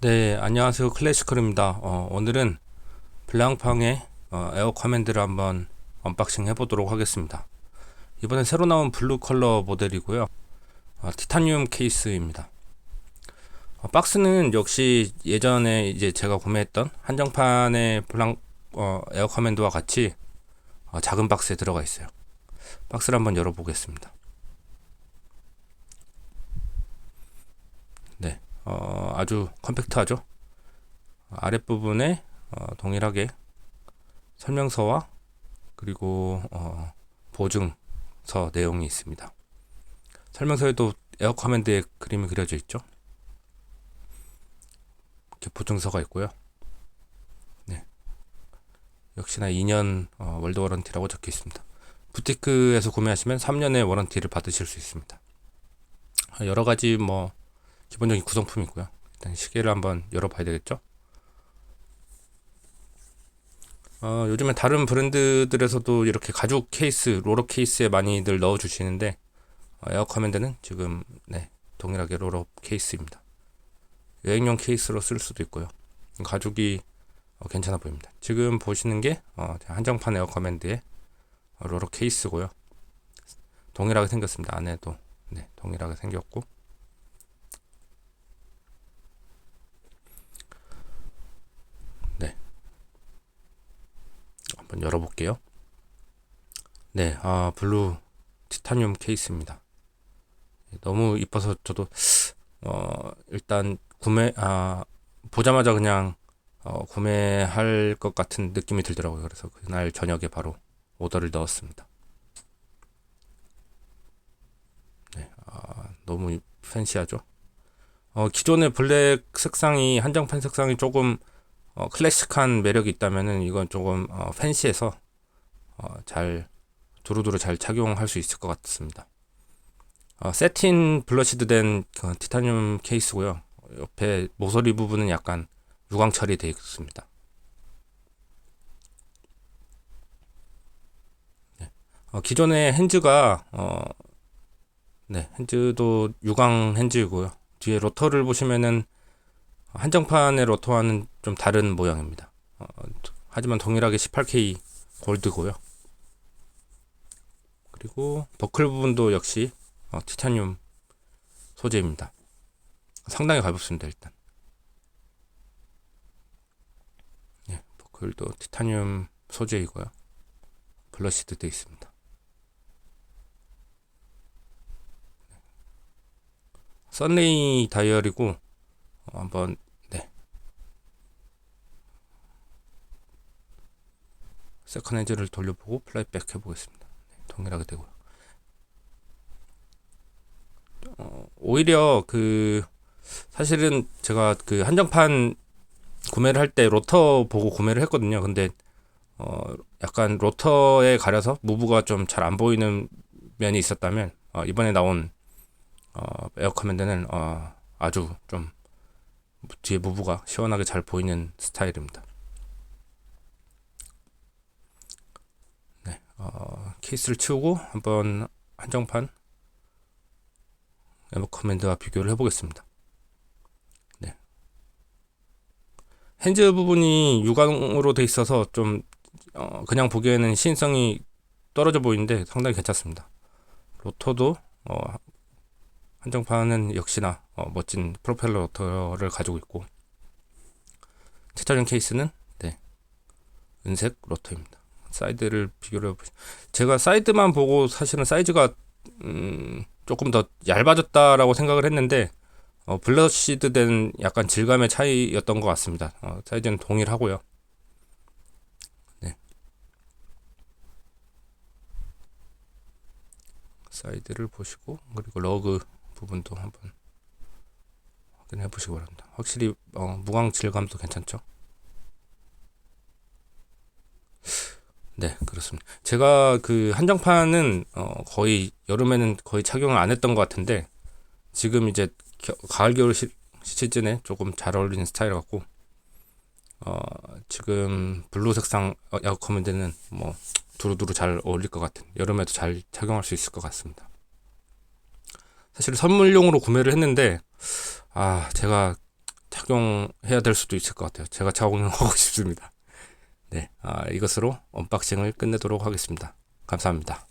네, 안녕하세요. 클래시컬입니다. 오늘은 블랑팡의 에어 커맨드를 한번 언박싱 해보도록 하겠습니다. 이번에 새로 나온 블루 컬러 모델이고요. 티타늄 케이스입니다. 박스는 역시 예전에 이제 제가 구매했던 한정판의 에어 커맨드와 같이 작은 박스에 들어가 있어요. 박스를 한번 열어보겠습니다. 네, 아주 컴팩트하죠. 아랫부분에 동일하게 설명서와 그리고 보증서 내용이 있습니다. 설명서에도 에어 커맨드의 그림이 그려져 있죠. 이렇게 보증서가 있고요. 네, 역시나 2년 월드 워런티라고 적혀 있습니다. 부티크에서 구매하시면 3년의 워런티를 받으실 수 있습니다. 여러 가지 기본적인 구성품이 있고요. 일단 시계를 한번 열어봐야 되겠죠. 요즘에 다른 브랜드들에서도 이렇게 가죽 케이스, 로러 케이스에 많이들 넣어주시는데 에어 커맨드는 지금 동일하게 로러 케이스입니다. 여행용 케이스로 쓸 수도 있고요. 가죽이 괜찮아 보입니다. 지금 보시는 게 한정판 에어 커맨드의 로러 케이스고요. 동일하게 생겼습니다. 안에도 동일하게 생겼고, 네, 한번 열어볼게요. 네, 블루 티타늄 케이스입니다. 너무 이뻐서 저도 일단 보자마자 그냥 구매할 것 같은 느낌이 들더라고요. 그래서 그날 저녁에 바로 오더를 넣었습니다. 네, 너무 팬시하죠. 기존의 블랙 색상이 한정판 색상이 조금 클래식한 매력이 있다면은 이건 조금 팬시해서 잘 두루두루 잘 착용할 수 있을 것 같습니다. 세틴 블러시드 된 티타늄 케이스고요. 옆에 모서리 부분은 약간 유광 처리되어 있습니다. 네. 기존의 핸즈가 핸즈도 유광 핸즈이고요. 뒤에 로터를 보시면은 한정판의 로터와는 좀 다른 모양입니다. 하지만 동일하게 18K 골드고요. 그리고 버클 부분도 역시 티타늄 소재입니다. 상당히 가볍습니다. 일단 버클도 티타늄 소재이고요. 블러시드 되어 있습니다. 썬레이 다이얼이고 한번 세컨 핸즈를 돌려보고 플라이백 해보겠습니다. 동일하게 되고요. 오히려 사실은 제가 한정판 구매를 할 때 로터 보고 구매를 했거든요. 근데 약간 로터에 가려서 무브가 좀 잘 안 보이는 면이 있었다면 이번에 나온 에어 커맨드는 아주 좀 뒤에 무브가 시원하게 잘 보이는 스타일입니다. 네, 케이스를 치우고 한번 한정판 에어 커맨드와 비교를 해보겠습니다. 네, 핸즈 부분이 유광으로 돼 있어서 좀 그냥 보기에는 시인성이 떨어져 보이는데 상당히 괜찮습니다. 로터도 한정판은 역시나 멋진 프로펠러 로터를 가지고 있고, 티타늄 케이스는 은색 로터입니다. 사이드를 비교를 해보시면 제가 사이드만 보고 사실은 사이즈가 조금 더 얇아졌다라고 생각을 했는데 블러시드 된 약간 질감의 차이였던 것 같습니다. 사이즈는 동일하고요. 네. 사이드를 보시고 그리고 러그 부분도 한번 확인해 보시기 바랍니다. 확실히 무광 질감도 괜찮죠? 네, 그렇습니다. 제가 한정판은 거의 여름에는 거의 착용을 안 했던 것 같은데 지금 이제 가을 겨울 시즌에 조금 잘 어울리는 스타일 같고 지금 블루 색상 에어 커맨드는 두루두루 잘 어울릴 것 같은, 여름에도 잘 착용할 수 있을 것 같습니다. 사실 선물용으로 구매를 했는데 제가 착용해야 될 수도 있을 것 같아요. 제가 착용하고 싶습니다. 네, 이것으로 언박싱을 끝내도록 하겠습니다. 감사합니다.